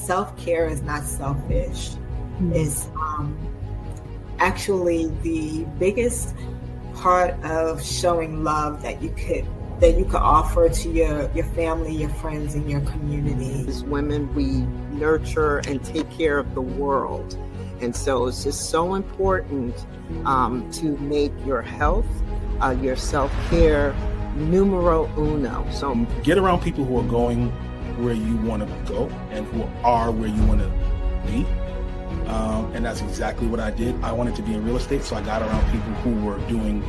self-care is not selfish. It's actually the biggest part of showing love that you could offer to your family, your friends, and your community. As women, we nurture and take care of the world. And so it's just so important to make your health, your self-care numero uno. So get around people who are going where you want to go and who are where you want to be. And that's exactly what I did. I wanted to be in real estate, so I got around people who were doing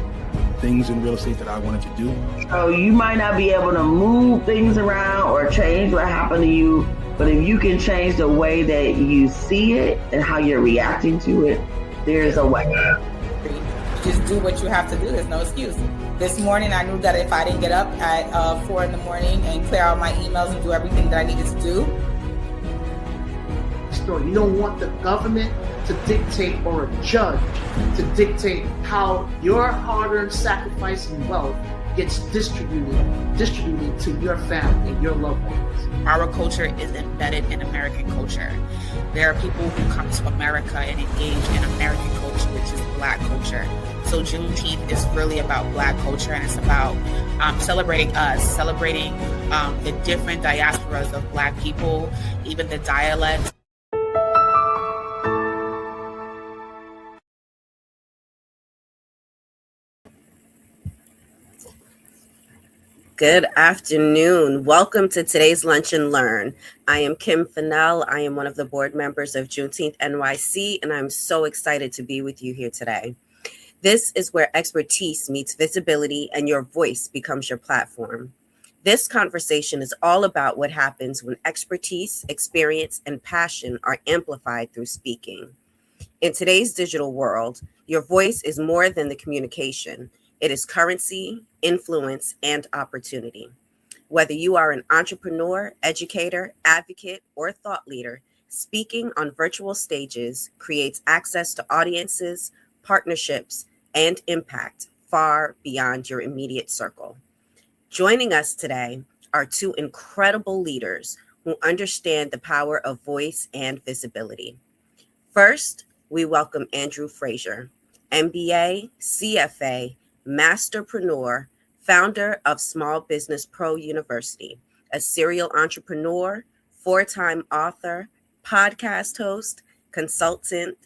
things in real estate that I wanted to do. So you might not be able to move things around or change what happened to you, but if you can change the way that you see it and how you're reacting to it, there's a way. Just do what you have to do. There's no excuse. This morning, I knew that if I didn't get up at 4 a.m. and clear out my emails and do everything that I needed to do. You don't want the government to dictate or a judge to dictate how your hard-earned sacrifice and wealth gets distributed to your family and your loved ones. Our culture is embedded in American culture. There are people who come to America and engage in American culture, which is Black culture. So Juneteenth is really about Black culture, and it's about celebrating us, celebrating the different diasporas of Black people, even the dialects. Good afternoon. Welcome to today's Lunch and Learn. I am Kim Fennell. I am one of the board members of Juneteenth NYC, and I'm so excited to be with you here today. This is where expertise meets visibility and your voice becomes your platform. This conversation is all about what happens when expertise, experience, and passion are amplified through speaking. In today's digital world, your voice is more than the communication. It is currency, influence, and opportunity. Whether you are an entrepreneur, educator, advocate, or thought leader, speaking on virtual stages creates access to audiences, partnerships, and impact far beyond your immediate circle. Joining us today are two incredible leaders who understand the power of voice and visibility. First, we welcome Andrew Frazier, MBA, CFA, masterpreneur, founder of Small Business Pro University, a serial entrepreneur, 4-time author, podcast host, consultant,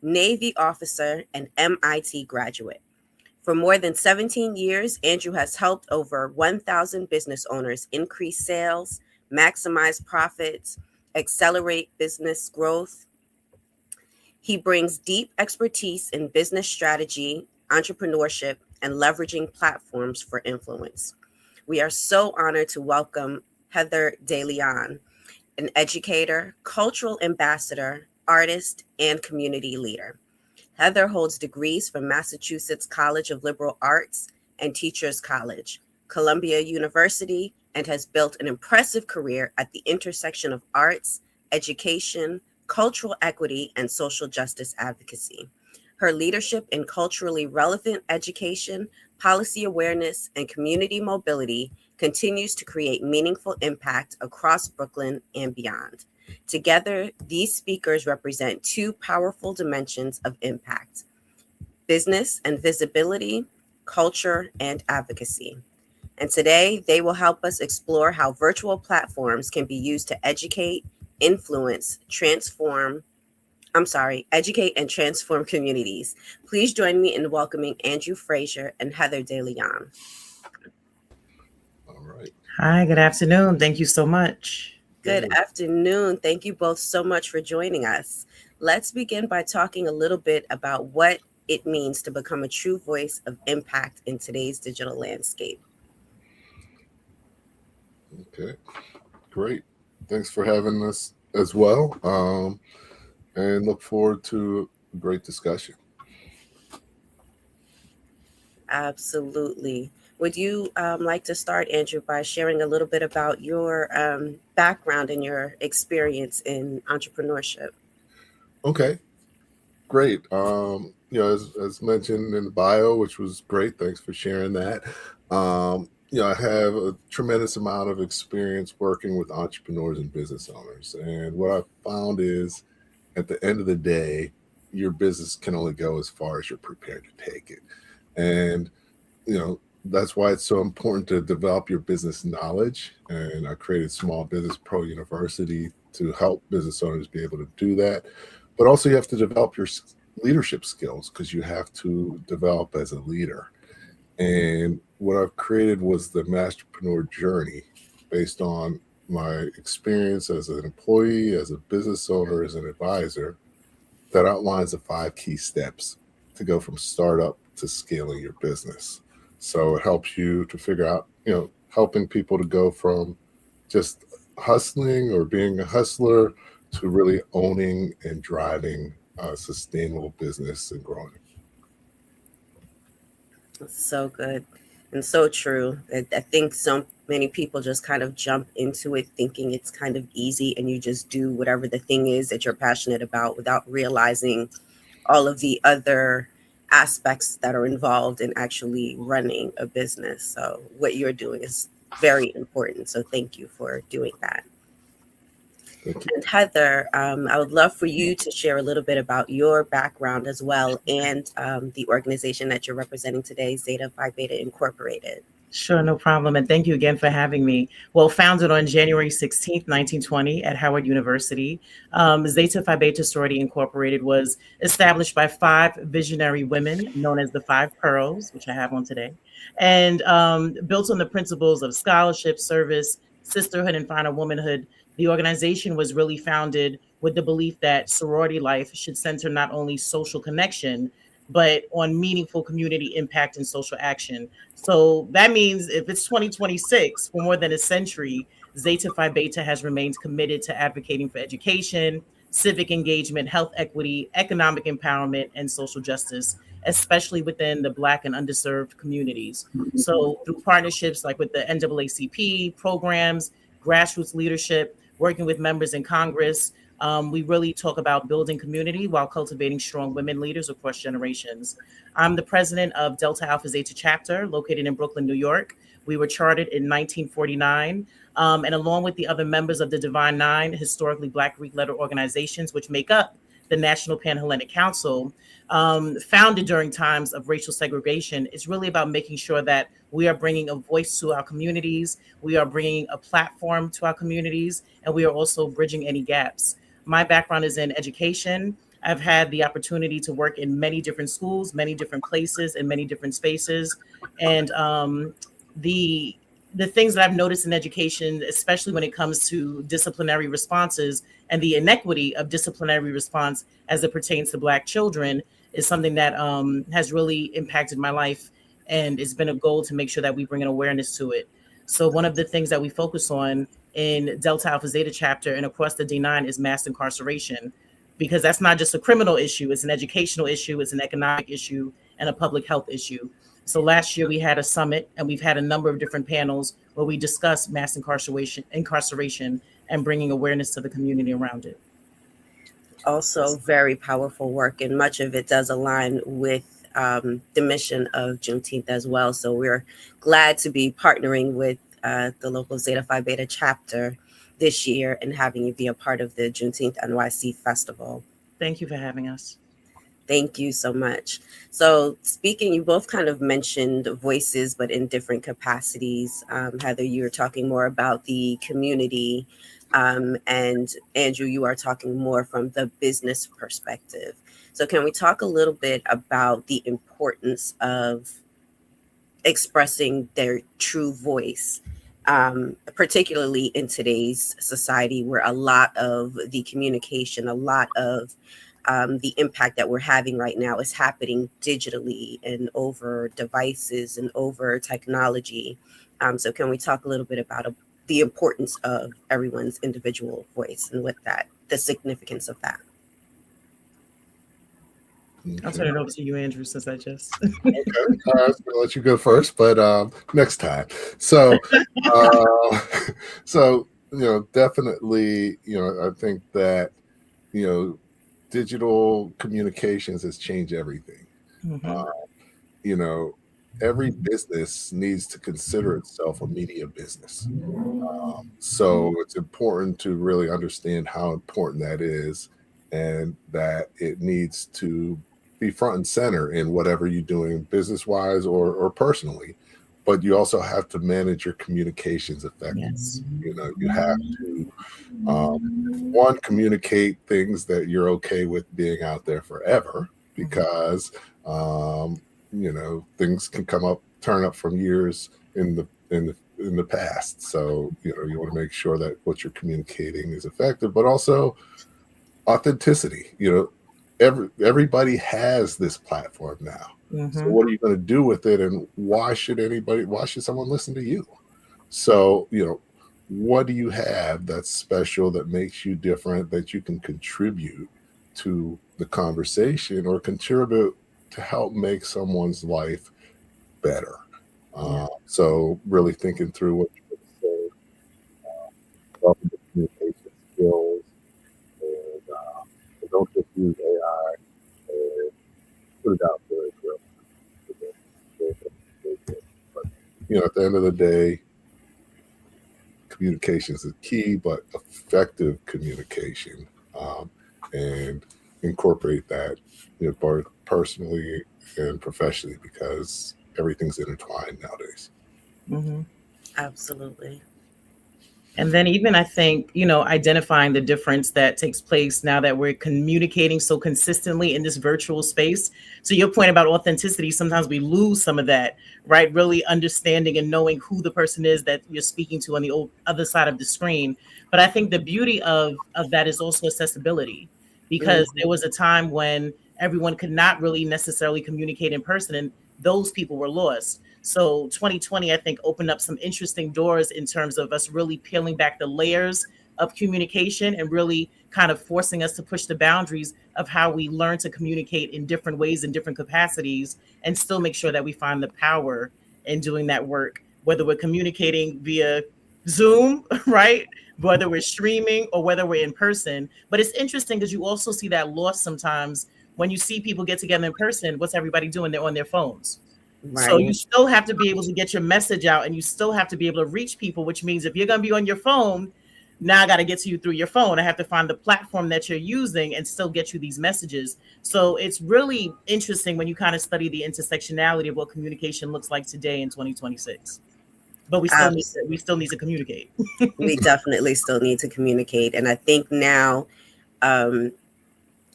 Navy officer, and MIT graduate. For more than 17 years, Andrew has helped over 1,000 business owners increase sales, maximize profits, accelerate business growth. He brings deep expertise in business strategy, entrepreneurship, and leveraging platforms for influence. We are so honored to welcome Heather DeLeon, an educator, cultural ambassador, artist, and community leader. Heather holds degrees from Massachusetts College of Liberal Arts and Teachers College, Columbia University, and has built an impressive career at the intersection of arts, education, cultural equity, and social justice advocacy. Her leadership in culturally relevant education, policy awareness, and community mobility continues to create meaningful impact across Brooklyn and beyond. Together, these speakers represent two powerful dimensions of impact: business and visibility, culture and advocacy. And today, they will help us explore how virtual platforms can be used to educate, influence, educate and transform communities. Please join me in welcoming Andrew Frazier and Heather DeLeon. All right. Hi, good afternoon. Thank you so much. Good afternoon. Thank you both so much for joining us. Let's begin by talking a little bit about what it means to become a true voice of impact in today's digital landscape. Okay, great. Thanks for having us as well. And look forward to a great discussion. Absolutely. Would you like to start, Andrew, by sharing a little bit about your background and your experience in entrepreneurship? Okay, great. As mentioned in the bio, which was great. Thanks for sharing that. I have a tremendous amount of experience working with entrepreneurs and business owners. And what I've found is at the end of the day, your business can only go as far as you're prepared to take it. And, that's why it's so important to develop your business knowledge. And I created Small Business Pro University to help business owners be able to do that. But also you have to develop your leadership skills because you have to develop as a leader. And what I've created was the Masterpreneur Journey based on my experience as an employee, as a business owner, as an advisor, that outlines the 5 key steps to go from startup to scaling your business. So it helps you to figure out, helping people to go from just hustling or being a hustler to really owning and driving a sustainable business and growing. So good and so true. I think so many people just kind of jump into it thinking it's kind of easy and you just do whatever the thing is that you're passionate about without realizing all of the other aspects that are involved in actually running a business. So what you're doing is very important. So thank you for doing that. And Heather, I would love for you to share a little bit about your background as well and the organization that you're representing today, Zeta Phi Beta Incorporated. Sure, no problem. And thank you again for having me. Well, founded on January 16th, 1920 at Howard University, Zeta Phi Beta Sorority Incorporated was established by 5 visionary women known as the 5 Pearls, which I have on today, and built on the principles of scholarship, service, sisterhood, and final womanhood. The organization was really founded with the belief that sorority life should center not only social connection, but on meaningful community impact and social action. So that means if it's 2026, for more than a century, Zeta Phi Beta has remained committed to advocating for education, civic engagement, health equity, economic empowerment, and social justice, especially within the Black and underserved communities. So through partnerships like with the NAACP programs, grassroots leadership, working with members in Congress, we really talk about building community while cultivating strong women leaders across generations. I'm the president of Delta Alpha Zeta chapter located in Brooklyn, New York. We were chartered in 1949. And along with the other members of the Divine Nine, historically Black Greek letter organizations, which make up the National Pan-Hellenic Council, founded during times of racial segregation, is really about making sure that we are bringing a voice to our communities, we are bringing a platform to our communities, and we are also bridging any gaps. My background is in education. I've had the opportunity to work in many different schools, many different places, and many different spaces. And the things that I've noticed in education, especially when it comes to disciplinary responses and the inequity of disciplinary response as it pertains to Black children, is something that has really impacted my life. And it's been a goal to make sure that we bring an awareness to it. So one of the things that we focus on in Delta Alpha Zeta chapter and across the D9 is mass incarceration, because that's not just a criminal issue, it's an educational issue, it's an economic issue, and a public health issue. So last year we had a summit and we've had a number of different panels where we discuss mass incarceration and bringing awareness to the community around it. Also very powerful work, and much of it does align with the mission of Juneteenth as well. So we're glad to be partnering with the local Zeta Phi Beta chapter this year and having you be a part of the Juneteenth NYC Festival. Thank you for having us. Thank you so much. So speaking, you both kind of mentioned voices, but in different capacities. Heather, you were talking more about the community, and Andrew, you are talking more from the business perspective. So can we talk a little bit about the importance of expressing their true voice, particularly in today's society where a lot of the communication, a lot of the impact that we're having right now is happening digitally and over devices and over technology. So can we talk a little bit about the importance of everyone's individual voice and the significance of that? Okay. I'll turn it over to you, Andrew, since I just... Okay. I was going to let you go first, but next time. So, definitely, I think that, digital communications has changed everything. Mm-hmm. every business needs to consider itself a media business. So it's important to really understand how important that is, and that it needs to be front and center in whatever you're doing business wise or personally. But you also have to manage your communications effectively. Yes. You have to one, communicate things that you're okay with being out there forever, because things can turn up from years in the past. So you want to make sure that what you're communicating is effective, but also authenticity. Everybody has this platform now. So what are you going to do with it, and why should someone listen to you? So what do you have that's special, that makes you different, that you can contribute to the conversation or contribute to help make someone's life better? So really thinking through what you would say, developing the communication skills, and don't just use AI and put it out there. But at the end of the day, communications is key, but effective communication, and incorporate that, both personally and professionally, because everything's intertwined nowadays. Absolutely. And then even I think, identifying the difference that takes place now that we're communicating so consistently in this virtual space. So your point about authenticity, sometimes we lose some of that, right? Really understanding and knowing who the person is that you're speaking to on the other side of the screen. But I think the beauty of that is also accessibility, because there was a time when everyone could not really necessarily communicate in person, and those people were lost. So 2020, I think, opened up some interesting doors in terms of us really peeling back the layers of communication and really kind of forcing us to push the boundaries of how we learn to communicate in different ways, in different capacities, and still make sure that we find the power in doing that work, whether we're communicating via Zoom, right? Whether we're streaming or whether we're in person. But it's interesting because you also see that loss sometimes when you see people get together in person. What's everybody doing? They're on their phones. Right. So you still have to be able to get your message out, and you still have to be able to reach people, which means if you're going to be on your phone, now I got to get to you through your phone. I have to find the platform that you're using and still get you these messages. So it's really interesting when you kind of study the intersectionality of what communication looks like today in 2026. But we still need to communicate. We definitely still need to communicate. And I think now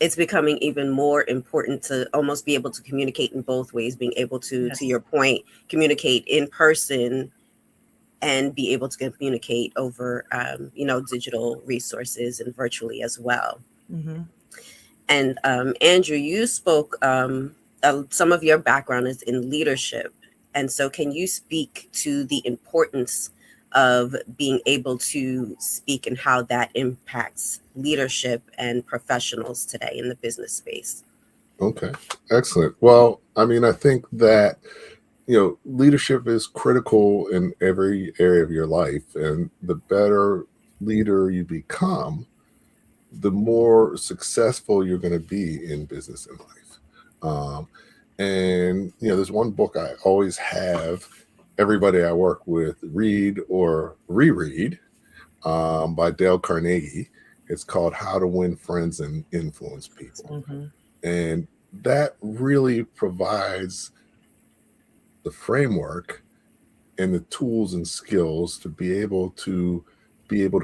it's becoming even more important to almost be able to communicate in both ways, being able to your point, communicate in person and be able to communicate over, digital resources and virtually as well. And Andrew, you spoke, some of your background is in leadership. And so can you speak to the importance of being able to speak and how that impacts leadership and professionals today in the business space? Okay, excellent. Well, I think that, leadership is critical in every area of your life, and the better leader you become, the more successful you're going to be in business and life. And, there's one book I always have everybody I work with read or reread, by Dale Carnegie. It's called How to Win Friends and Influence People. And that really provides the framework and the tools and skills to be able to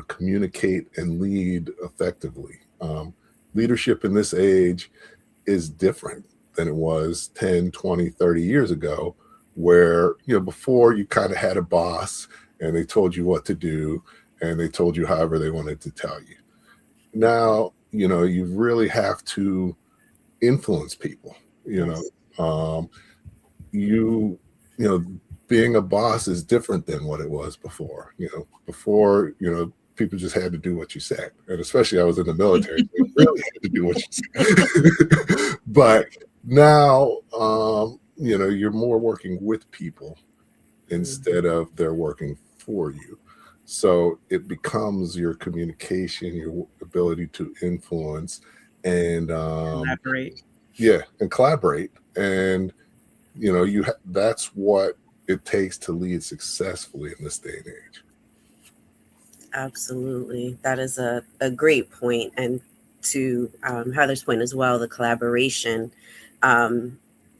communicate and lead effectively. Leadership in this age is different than it was 10, 20, 30 years ago, where, before you kind of had a boss and they told you what to do and they told you however they wanted to tell you. Now, you really have to influence people, being a boss is different than what it was before. Before, people just had to do what you said. And especially I was in the military, they really had to do what you said. But now, you're more working with people instead of they're working for you. So it becomes your communication, your ability to influence and collaborate. Yeah, and collaborate and that's what it takes to lead successfully in this day and age. Absolutely. That is a great point. And to Heather's point as well, the collaboration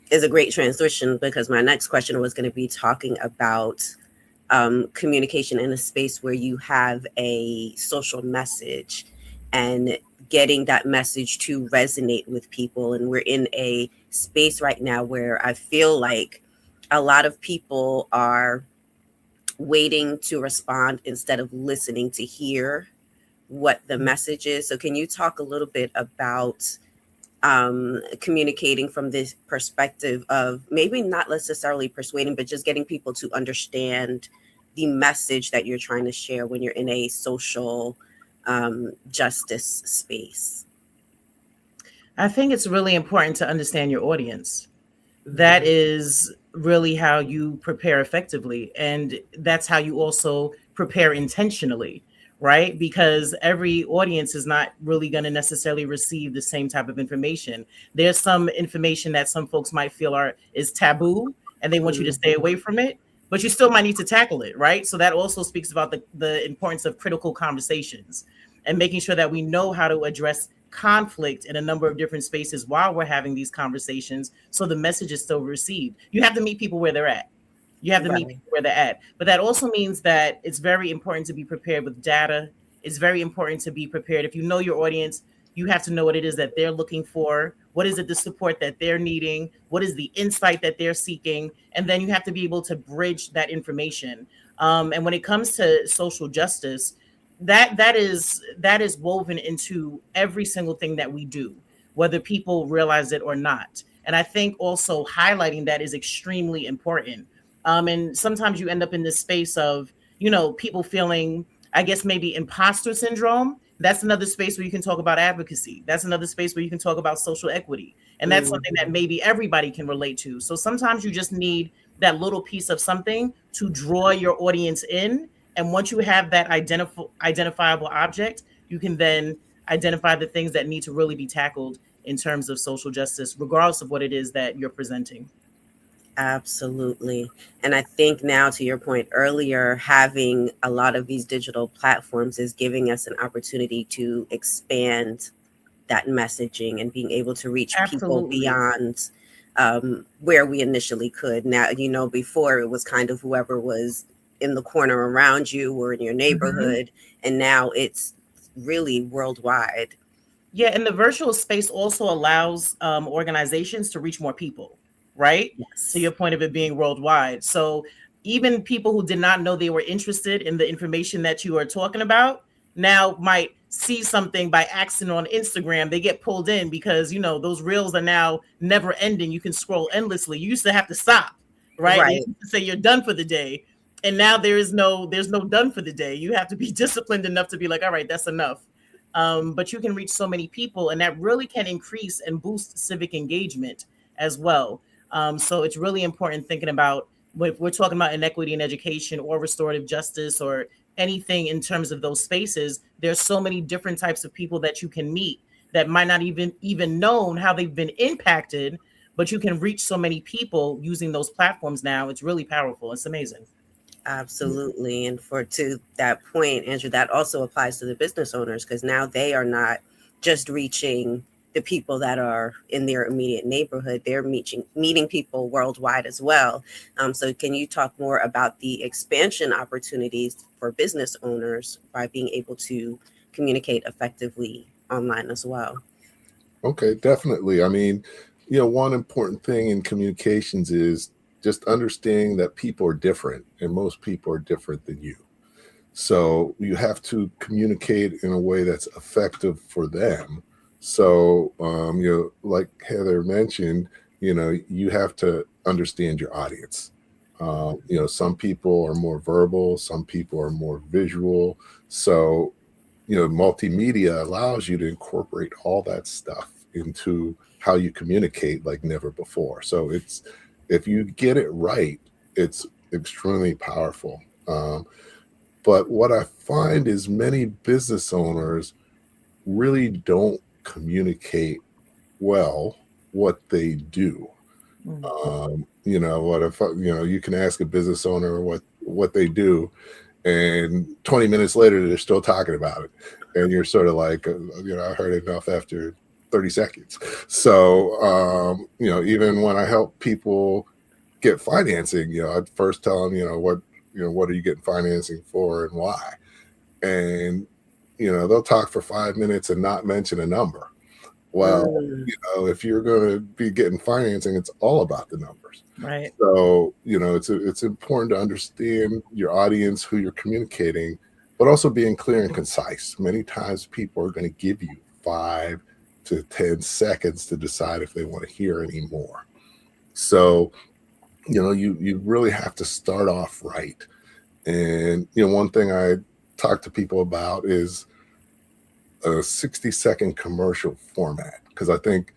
is a great transition, because my next question was going to be talking about communication in a space where you have a social message and getting that message to resonate with people. And we're in a space right now where I feel like a lot of people are waiting to respond instead of listening to hear what the message is. So can you talk a little bit about communicating from this perspective of maybe not necessarily persuading, but just getting people to understand the message that you're trying to share when you're in a social justice space? I think it's really important to understand your audience. That is really how you prepare effectively. And that's how you also prepare intentionally, right? Because every audience is not really going to necessarily receive the same type of information. There's some information that some folks might feel is taboo, and they want you to stay away from it, but you still might need to tackle it, right? So that also speaks about the importance of critical conversations and making sure that we know how to address conflict in a number of different spaces while we're having these conversations, so the message is still received. You have to meet people where they're at. You have to meet people where they're at. But that also means that it's very important to be prepared with data. It's very important to be prepared. If you know your audience, you have to know what it is that they're looking for. What is it, the support that they're needing? What is the insight that they're seeking? And then you have to be able to bridge that information. And when it comes to social justice, that is woven into every single thing that we do, whether people realize it or not. And I think also highlighting that is extremely important. And sometimes you end up in this space of, people feeling, I guess, maybe imposter syndrome. That's another space where you can talk about advocacy. That's another space where you can talk about social equity. And that's something that maybe everybody can relate to. So sometimes you just need that little piece of something to draw your audience in. And once you have that identifiable object, you can then identify the things that need to really be tackled in terms of social justice, regardless of what it is that you're presenting. Absolutely. And I think now, to your point earlier, having a lot of these digital platforms is giving us an opportunity to expand that messaging and being able to reach people beyond where we initially could. Now, before it was kind of whoever was in the corner around you or in your neighborhood, and now it's really worldwide. Yeah, and the virtual space also allows organizations to reach more people, right? Yes. To your point of it being worldwide. So even people who did not know they were interested in the information that you are talking about now might see something by accident on Instagram. They get pulled in because, those reels are now never ending. You can scroll endlessly. You used to have to stop, right? You used to say you're done for the day. And now there's no done for the day. You have to be disciplined enough to be like, all right, that's enough. But you can reach so many people, and that really can increase and boost civic engagement as well. So it's really important thinking about, if we're talking about inequity in education or restorative justice or anything in terms of those spaces, there's so many different types of people that you can meet that might not even known how they've been impacted, but you can reach so many people using those platforms now. It's really powerful. It's amazing. Absolutely. And to that point, Andrew, that also applies to the business owners, because now they are not just reaching the people that are in their immediate neighborhood. They're meeting people worldwide as well. So can you talk more about the expansion opportunities for business owners by being able to communicate effectively online as well? Okay, definitely. I mean, one important thing in communications is just understanding that people are different, and most people are different than you. So you have to communicate in a way that's effective for them. So, like Heather mentioned, you have to understand your audience. Some people are more verbal, some people are more visual. So, multimedia allows you to incorporate all that stuff into how you communicate like never before. So if you get it right, it's extremely powerful. But what I find is many business owners really don't communicate well what they do. You know, what if, you know, you can ask a business owner what they do, and 20 minutes later they're still talking about it, and you're sort of like, you know, I heard enough after 30 seconds. So you know, even when I help people get financing, you know, I'd first tell them, you know, what are you getting financing for and why? And you know, they'll talk for 5 minutes and not mention a number. Well, you know, if you're going to be getting financing, it's all about the numbers. Right. So, you know, it's important to understand your audience, who you're communicating, but also being clear and concise. Many times people are going to give you 5 to 10 seconds to decide if they want to hear any more. So, you know, you really have to start off right. And, you know, one thing I talk to people about is a 60-second commercial format, because I think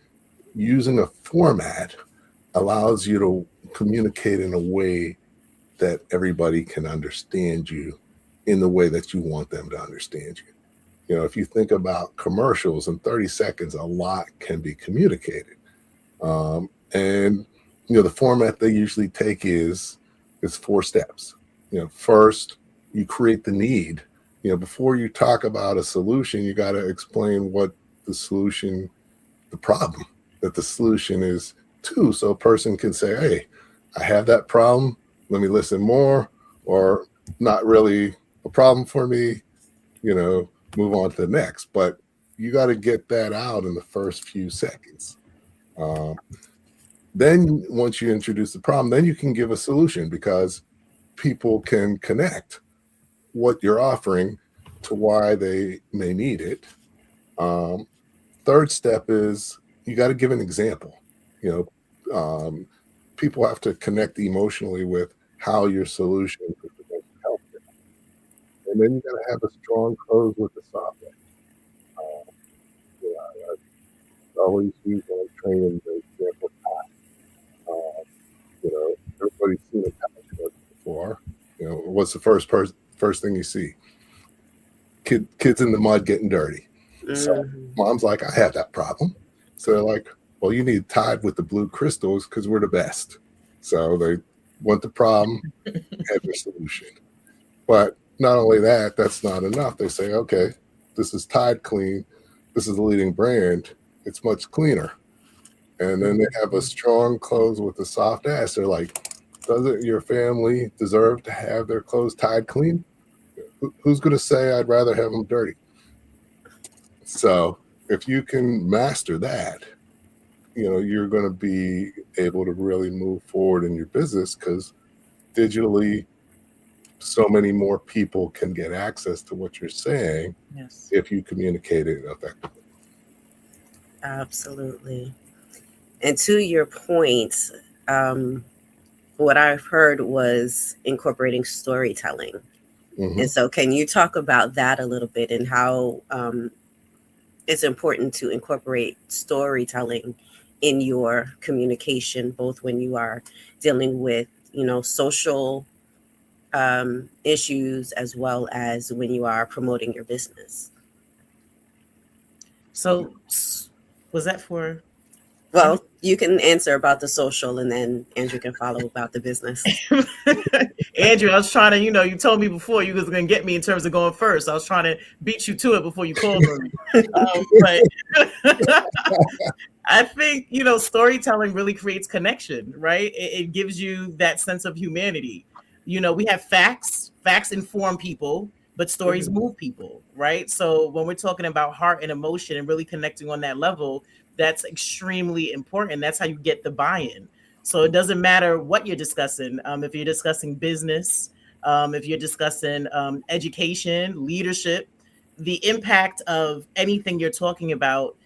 using a format allows you to communicate in a way that everybody can understand you in the way that you want them to understand you. You know, if you think about commercials, in 30 seconds, a lot can be communicated. And, you know, the format they usually take is 4 steps. You know, first, you create the need. You know, before you talk about a solution, you got to explain what the problem that the solution is to, so a person can say, hey, I have that problem, let me listen more, or not really a problem for me, you know, move on to the next. But you got to get that out in the first few seconds. Then once you introduce the problem, then you can give a solution, because people can connect what you're offering to why they may need it. Third step is you got to give an example. You know, people have to connect emotionally with how your solution could potentially help them. And then you got to have a strong close with the software. You know, I always use when I'm training the example time. You know, everybody's seen a time before. You know, what's the first thing you see? Kids in the mud getting dirty. So mom's like, I have that problem. So they're like, well, you need Tide with the blue crystals because we're the best. So they want the problem, have their solution. But not only that, that's not enough. They say, okay, this is Tide Clean. This is the leading brand. It's much cleaner. And then they have a strong close with a soft ass. They're like, doesn't your family deserve to have their clothes Tide Clean? Who's going to say I'd rather have them dirty? So if you can master that, you know, you're going to be able to really move forward in your business, because digitally, so many more people can get access to what you're saying if you communicate it effectively. Absolutely. And to your point, what I've heard was incorporating storytelling. And so can you talk about that a little bit, and how it's important to incorporate storytelling in your communication, both when you are dealing with, you know, social issues, as well as when you are promoting your business? So was that for? Well, you can answer about the social, and then Andrew can follow about the business. Andrew, I was trying to, you know, you told me before you was going to get me in terms of going first. I was trying to beat you to it before you called on me. But I think, you know, storytelling really creates connection, right? It gives you that sense of humanity. You know, we have facts inform people, but stories move people, right? So when we're talking about heart and emotion and really connecting on that level, that's extremely important. That's how you get the buy-in. So it doesn't matter what you're discussing. If you're discussing business, if you're discussing education, leadership, the impact of anything you're talking about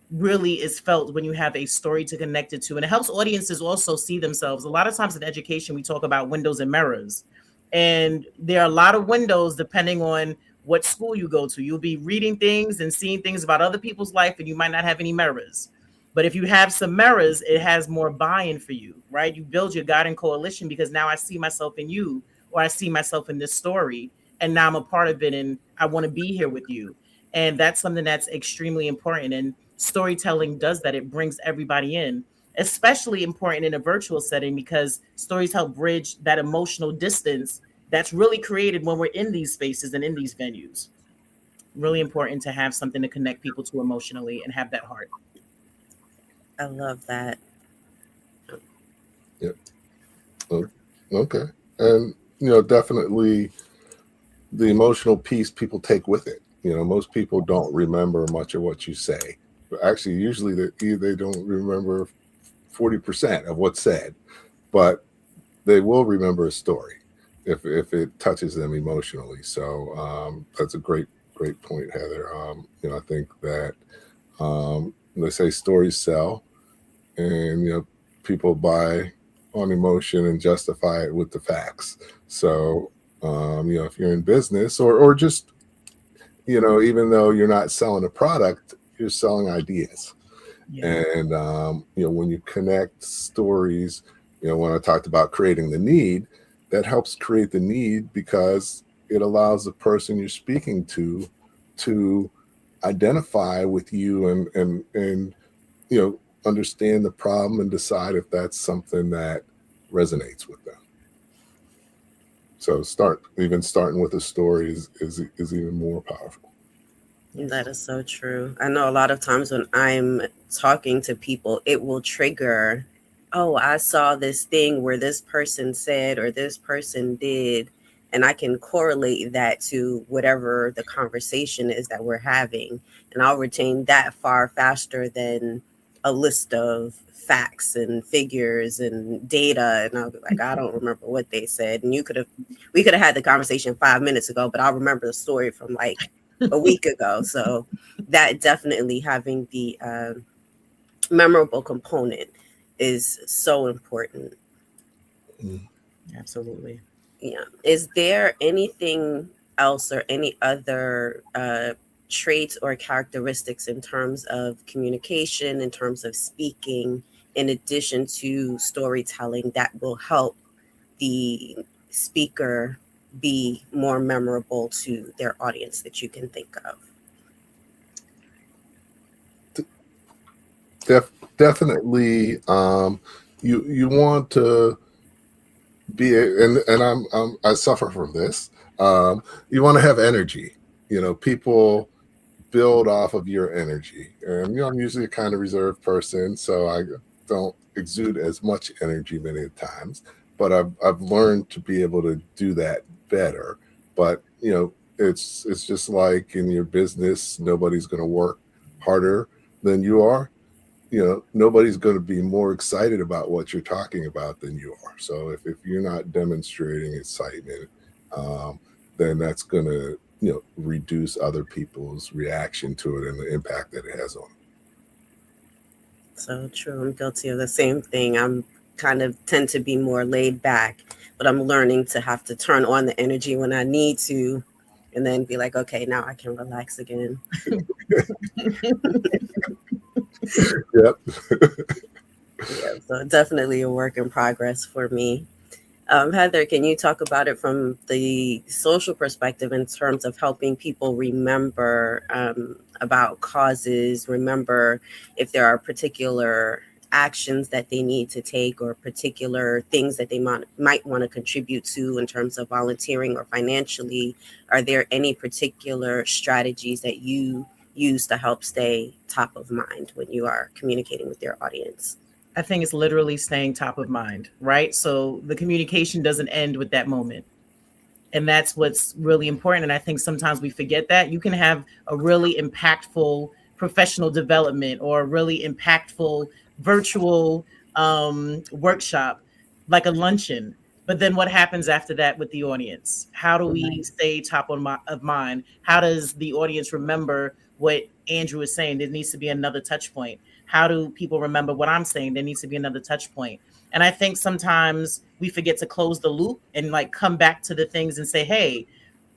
really is felt when you have a story to connect it to. And it helps audiences also see themselves. A lot of times in education, we talk about windows and mirrors. And there are a lot of windows depending on what school you go to. You'll be reading things and seeing things about other people's life, and you might not have any mirrors. But if you have some mirrors, it has more buy-in for you, right? You build your guiding coalition, because now I see myself in you, or I see myself in this story, and now I'm a part of it, and I want to be here with you. And that's something that's extremely important. And storytelling does that. It brings everybody in. especially important in a virtual setting because stories help bridge that emotional distance that's really created when we're in these spaces and in these venues. Really important to have something to connect people to emotionally and have that heart. I love that. Yep. Okay. And, definitely the emotional piece people take with it. Most people don't remember much of what you say. But actually, usually they don't remember 40% of what's said, but they will remember a story if it touches them emotionally. So that's a great point, Heather. I think that they say stories sell, and people buy on emotion and justify it with the facts. So if you're in business or just even though you're not selling a product, you're selling ideas. Yeah. And when you connect stories, when I talked about creating the need, that helps create the need because it allows the person you're speaking to identify with you and understand the problem and decide if that's something that resonates with them. So starting with a story is even more powerful. That is so true. I know a lot of times when I'm talking to people, it will trigger, oh, I saw this thing where this person said or this person did, and I can correlate that to whatever the conversation is that we're having. And I'll retain that far faster than a list of facts and figures and data. And I'll be like, I don't remember what they said. And we could have had the conversation 5 minutes ago, but I'll remember the story from like a week ago. So that definitely having the memorable component is so important. Absolutely. Yeah. Is there anything else or any other traits or characteristics in terms of communication, in terms of speaking, in addition to storytelling that will help the speaker be more memorable to their audience that you can think of? Definitely, you want to be, and I suffer from this. You want to have energy. People build off of your energy, and I'm usually a kind of reserved person, so I don't exude as much energy many times. But I've learned to be able to do that better. But it's just like in your business, nobody's going to work harder than you are. Nobody's going to be more excited about what you're talking about than you are. So if you're not demonstrating excitement, then that's going to reduce other people's reaction to it and the impact that it has on them. So true. I'm guilty of the same thing. I'm kind of tend to be more laid back, but I'm learning to have to turn on the energy when I need to, and then be like, okay, now I can relax again. Yep. Yeah, so definitely a work in progress for me. Heather, can you talk about it from the social perspective in terms of helping people remember about causes, remember if there are particular actions that they need to take or particular things that they might want to contribute to in terms of volunteering or financially? Are there any particular strategies that you use to help stay top of mind when you are communicating with your audience? I think it's literally staying top of mind, right? So the communication doesn't end with that moment. And that's what's really important. And I think sometimes we forget that. You can have a really impactful professional development or a really impactful virtual workshop, like a luncheon. But then what happens after that with the audience? How do we stay top of mind? How does the audience remember what Andrew is saying? There needs to be another touch point. How do people remember what I'm saying? There needs to be another touch point. And I think sometimes we forget to close the loop and like come back to the things and say, hey,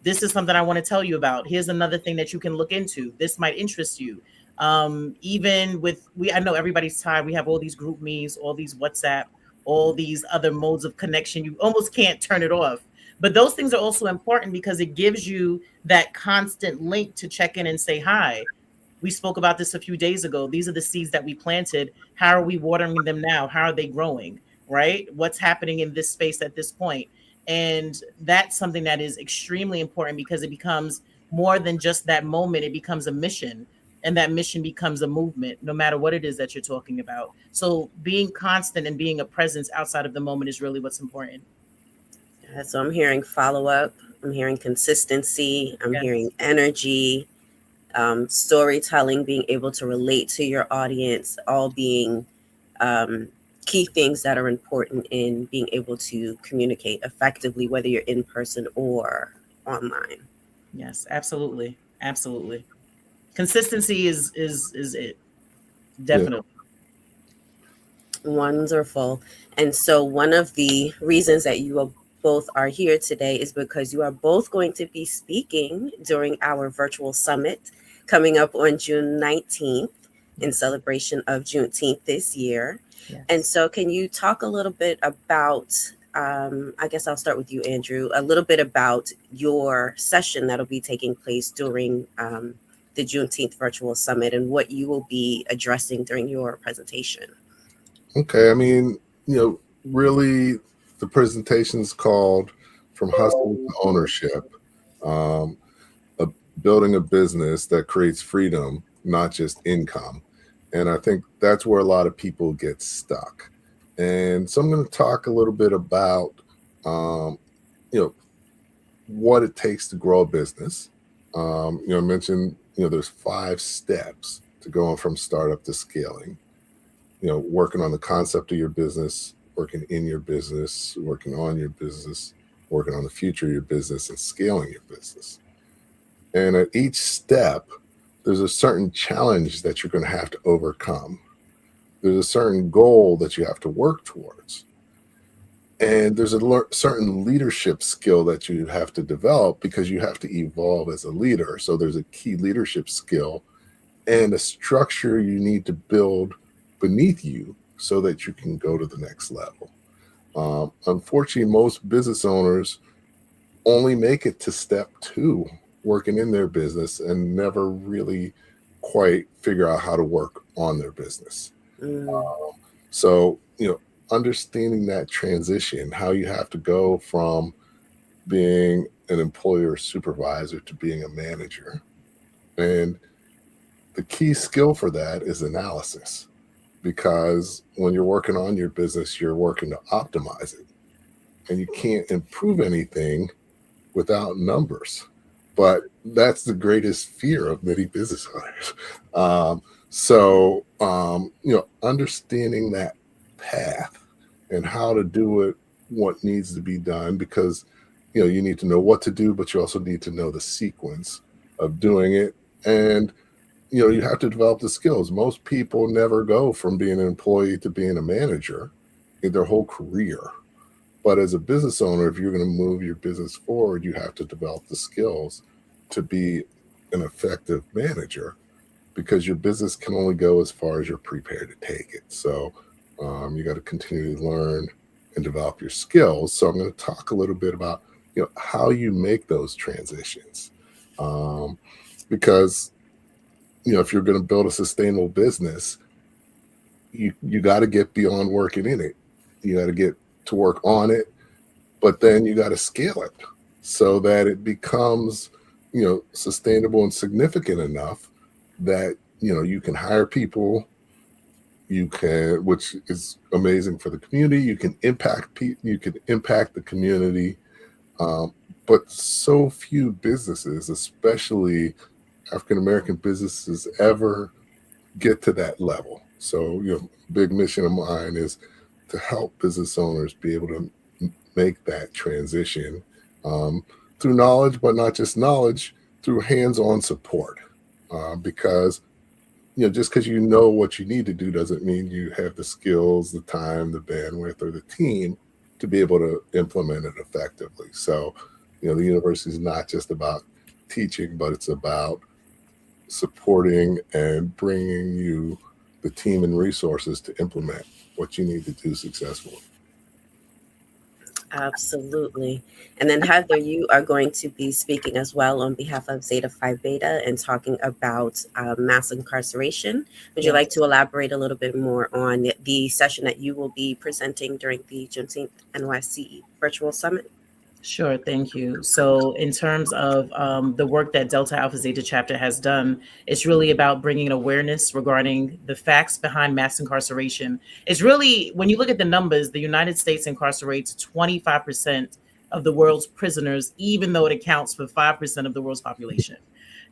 this is something I want to tell you about. Here's another thing that you can look into. This might interest you. Even with, I know everybody's tired. We have all these group meetings, all these WhatsApp, all these other modes of connection. You almost can't turn it off. But those things are also important because it gives you that constant link to check in and say hi. We spoke about this a few days ago. These are the seeds that we planted. How are we watering them now? How are they growing? Right? What's happening in this space at this point? And that's something that is extremely important because it becomes more than just that moment. It becomes a mission, and that mission becomes a movement, no matter what it is that you're talking about. So being constant and being a presence outside of the moment is really what's important. So I'm hearing follow up. I'm hearing consistency. I'm hearing energy, storytelling, being able to relate to your audience, all being key things that are important in being able to communicate effectively, whether you're in person or online. Yes, absolutely. Absolutely. Consistency is it. Definitely. Yeah. Wonderful. And so one of the reasons that you both are here today is because you are both going to be speaking during our virtual summit coming up on June 19th in celebration of Juneteenth this year. Yes. And so can you talk a little bit about, I guess I'll start with you, Andrew, a little bit about your session that'll be taking place during the Juneteenth virtual summit and what you will be addressing during your presentation. Okay. I mean, really the presentation is called From Hustle to Ownership, building a business that creates freedom, not just income. And I think that's where a lot of people get stuck. And so I'm going to talk a little bit about, what it takes to grow a business. I mentioned, there's 5 steps to going from startup to scaling. Working on the concept of your business, working in your business, working on your business, working on the future of your business, and scaling your business. And at each step, there's a certain challenge that you're going to have to overcome. There's a certain goal that you have to work towards. And there's a certain leadership skill that you have to develop because you have to evolve as a leader. So there's a key leadership skill and a structure you need to build beneath you so that you can go to the next level. Unfortunately, most business owners only make it to step 2, working in their business, and never really quite figure out how to work on their business. So, understanding that transition, how you have to go from being an employee or supervisor to being a manager. And the key skill for that is analysis, because when you're working on your business, you're working to optimize it. And you can't improve anything without numbers. But that's the greatest fear of many business owners. Understanding that path and how to do it, what needs to be done, because, you need to know what to do, but you also need to know the sequence of doing it. And, you have to develop the skills. Most people never go from being an employee to being a manager in their whole career. But as a business owner, if you're going to move your business forward, you have to develop the skills to be an effective manager, because your business can only go as far as you're prepared to take it. So you got to continue to learn and develop your skills. So I'm going to talk a little bit about, how you make those transitions. Because, if you're going to build a sustainable business, you got to get beyond working in it. You got to get to work on it, but then you got to scale it so that it becomes, sustainable and significant enough that, you can hire people, which is amazing for the community. You can impact you can impact the community. But so few businesses, especially African-American businesses, ever get to that level. So, big mission of mine is to help business owners be able to make that transition through knowledge, but not just knowledge, through hands-on support. Because, just because you know what you need to do doesn't mean you have the skills, the time, the bandwidth, or the team to be able to implement it effectively. So, the university is not just about teaching, but it's about supporting and bringing you the team and resources to implement what you need to do successfully. Absolutely. And then Heather, you are going to be speaking as well on behalf of Zeta Phi Beta and talking about mass incarceration. Would you like to elaborate a little bit more on the session that you will be presenting during the Juneteenth NYC Virtual Summit? Sure, thank you. So, in terms of the work that Delta Alpha Zeta chapter has done, it's really about bringing awareness regarding the facts behind mass incarceration. It's really, when you look at the numbers, the United States incarcerates 25% of the world's prisoners, even though it accounts for 5% of the world's population.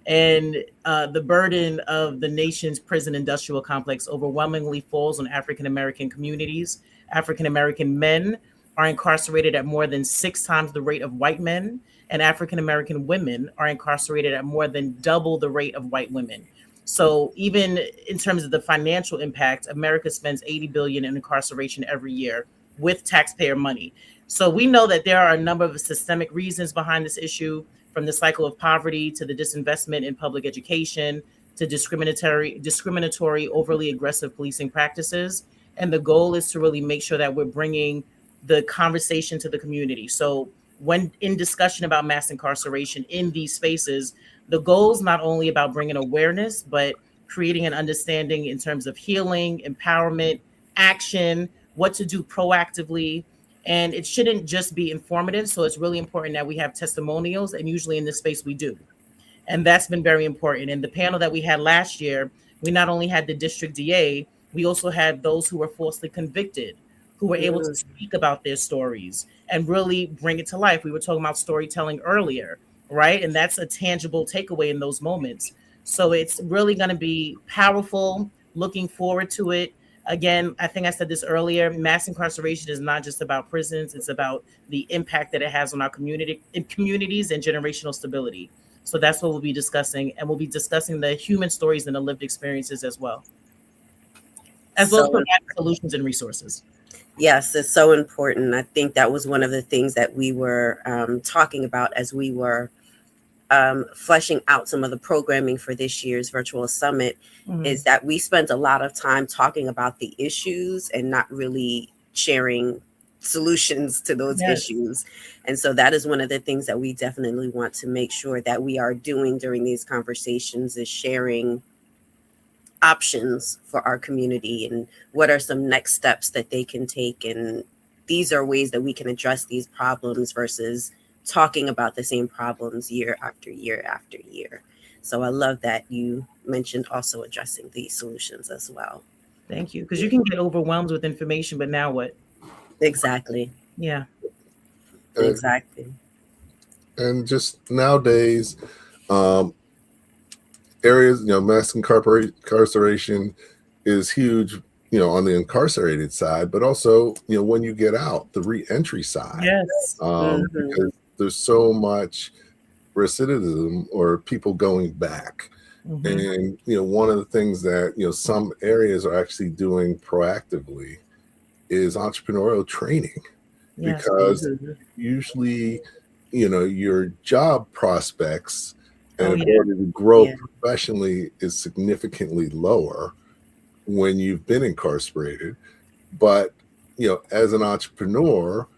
And the burden of the nation's prison industrial complex overwhelmingly falls on African American communities. African American men are incarcerated at more than 6 times the rate of white men, and African American women are incarcerated at more than double the rate of white women. So even in terms of the financial impact, America spends $80 billion in incarceration every year with taxpayer money. So we know that there are a number of systemic reasons behind this issue, from the cycle of poverty to the disinvestment in public education to discriminatory, overly aggressive policing practices. And the goal is to really make sure that we're bringing the conversation to the community. So when in discussion about mass incarceration in these spaces, the goal is not only about bringing awareness, but creating an understanding in terms of healing, empowerment, action, what to do proactively. And it shouldn't just be informative. So it's really important that we have testimonials, and usually in this space we do. And that's been very important. In the panel that we had last year, we not only had the district DA, we also had those who were falsely convicted, who were able to speak about their stories and really bring it to life. We were talking about storytelling earlier, right? And that's a tangible takeaway in those moments. So it's really going to be powerful. Looking forward to it. Again, I think I said this earlier, mass incarceration is not just about prisons. It's about the impact that it has on our communities and generational stability. So that's what we'll be discussing. And we'll be discussing the human stories and the lived experiences as well. As well as providing solutions and resources. Yes, it's so important. I think that was one of the things that we were talking about as we were fleshing out some of the programming for this year's virtual summit, is that we spent a lot of time talking about the issues and not really sharing solutions to those issues. And so that is one of the things that we definitely want to make sure that we are doing during these conversations, is sharing options for our community and what are some next steps that they can take. And these are ways that we can address these problems versus talking about the same problems year after year after year. So I love that you mentioned also addressing these solutions as well. Thank you. Because you can get overwhelmed with information, but now what? Exactly. Yeah. Exactly. And just nowadays, areas, mass incarceration is huge, on the incarcerated side, but also, when you get out, the re-entry side. Yes. Because there's so much recidivism or people going back. And, one of the things that, some areas are actually doing proactively is entrepreneurial training. Yes. Because usually, your job prospects and ability to grow professionally is significantly lower when you've been incarcerated. But, as an entrepreneur,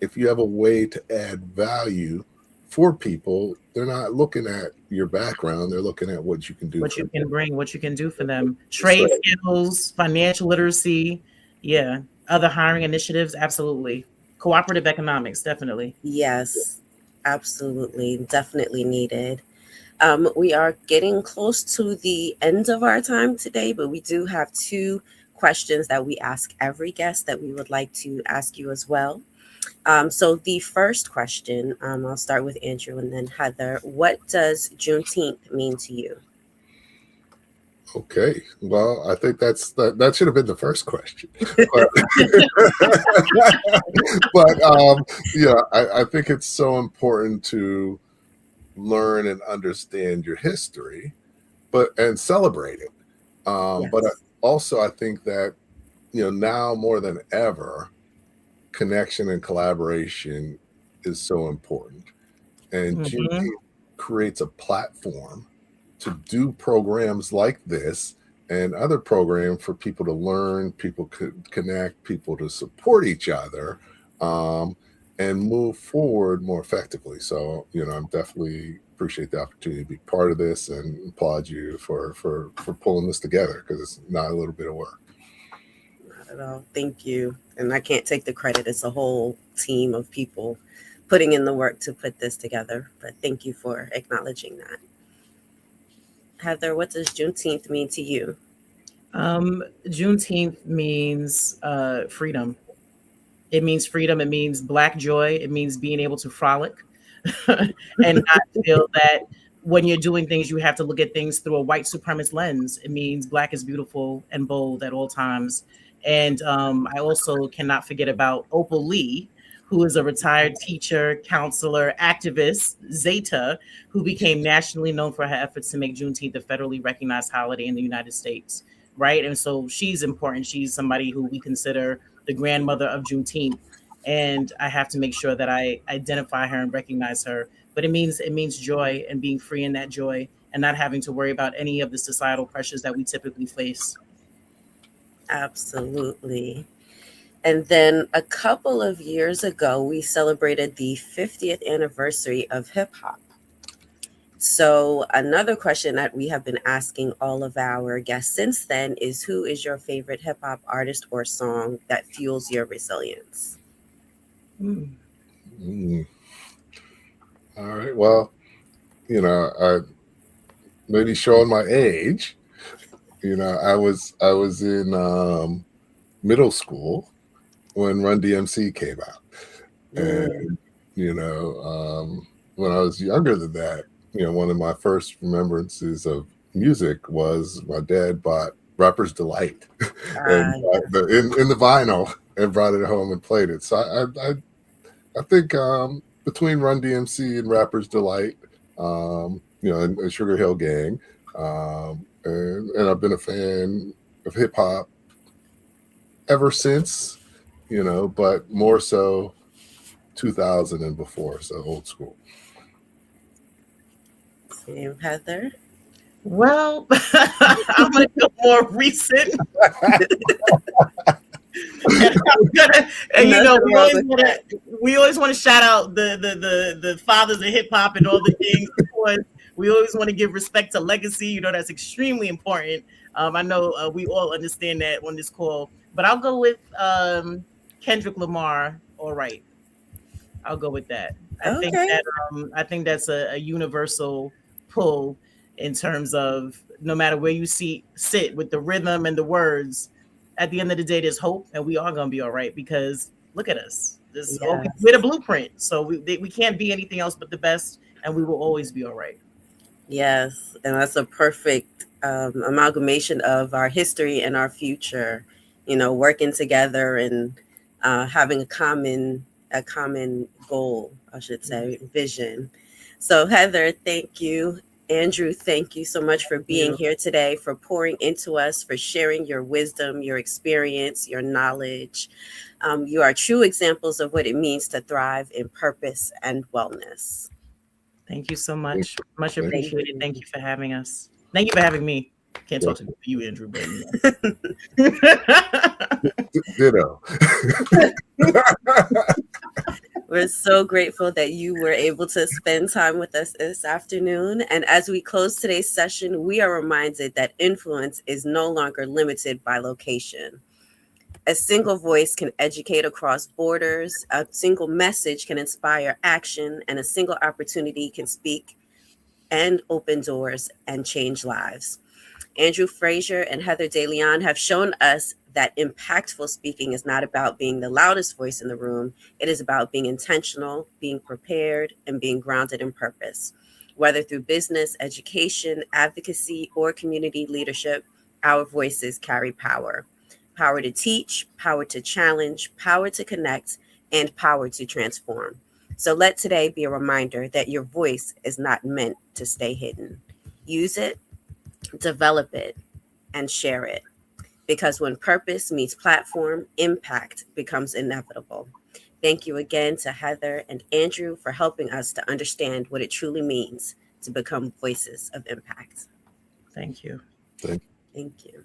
if you have a way to add value for people, they're not looking at your background. They're looking at what you can do. What you can bring, what you can do for them. Trade skills, financial literacy. Yeah. Other hiring initiatives. Absolutely. Cooperative economics. Definitely. Yes, absolutely. Definitely needed. We are getting close to the end of our time today, but we do have 2 questions that we ask every guest that we would like to ask you as well. So the first question, I'll start with Andrew and then Heather. What does Juneteenth mean to you? Okay, well, I think that should have been the first question. But I think it's so important to learn and understand your history, and celebrate it. But I think that now more than ever, connection and collaboration is so important, and Juneteenth creates a platform to do programs like this and other programs for people to learn, people could connect, people to support each other, and move forward more effectively. So, I'm definitely appreciate the opportunity to be part of this and applaud you for pulling this together, because it's not a little bit of work. Not at all. Thank you. And I can't take the credit. It's a whole team of people putting in the work to put this together. But thank you for acknowledging that. Heather, what does Juneteenth mean to you? Juneteenth means freedom. It means freedom. It means Black joy. It means being able to frolic and not feel that when you're doing things, you have to look at things through a white supremacist lens. It means Black is beautiful and bold at all times. And I also cannot forget about Opal Lee, who is a retired teacher, counselor, activist, Zeta, who became nationally known for her efforts to make Juneteenth a federally recognized holiday in the United States. Right. And so she's important. She's somebody who we consider the grandmother of Juneteenth. And I have to make sure that I identify her and recognize her. But it means joy and being free in that joy and not having to worry about any of the societal pressures that we typically face. Absolutely. And then a couple of years ago, we celebrated the 50th anniversary of hip hop. So another question that we have been asking all of our guests since then is, who is your favorite hip hop artist or song that fuels your resilience? All right. Well, I maybe showing my age. I was in middle school when Run DMC came out, and when I was younger than that, one of my first remembrances of music was my dad bought Rapper's Delight and in the vinyl and brought it home and played it. So I think between Run DMC and Rapper's Delight, and Sugar Hill Gang, and I've been a fan of hip hop ever since, but more so 2000 and before, so old school. Same, Heather. Well, I'm going to go more recent. We always want to shout out the fathers of hip hop and all the things. We always want to give respect to legacy. That's extremely important. I know we all understand that on this call, but I'll go with Kendrick Lamar. All right, I'll go with that. I think that's a universal pull in terms of no matter where you sit with the rhythm and the words. At the end of the day, there's hope, and we are going to be all right, because look at us. We're the blueprint. So we can't be anything else but the best, and we will always be all right. Yes, and that's a perfect amalgamation of our history and our future, working together and having a common goal, I should say, vision. So Heather, thank you. Andrew, thank you so much for being here today, for pouring into us, for sharing your wisdom, your experience, your knowledge. You are true examples of what it means to thrive in purpose and wellness. Thank you so much. Much appreciated. Thank you for having us. Thank you for having me. Can't talk to you, Andrew, but ditto. We're so grateful that you were able to spend time with us this afternoon. And as we close today's session, we are reminded that influence is no longer limited by location. A single voice can educate across borders, a single message can inspire action, and a single opportunity can speak and open doors and change lives. Andrew Frazier and Heather DeLeon have shown us that impactful speaking is not about being the loudest voice in the room. It is about being intentional, being prepared, and being grounded in purpose. Whether through business, education, advocacy, or community leadership, our voices carry power. Power to teach, power to challenge, power to connect, and power to transform. So let today be a reminder that your voice is not meant to stay hidden. Use it, develop it, and share it. Because when purpose meets platform, impact becomes inevitable. Thank you again to Heather and Andrew for helping us to understand what it truly means to become voices of impact. Thank you. Thank you.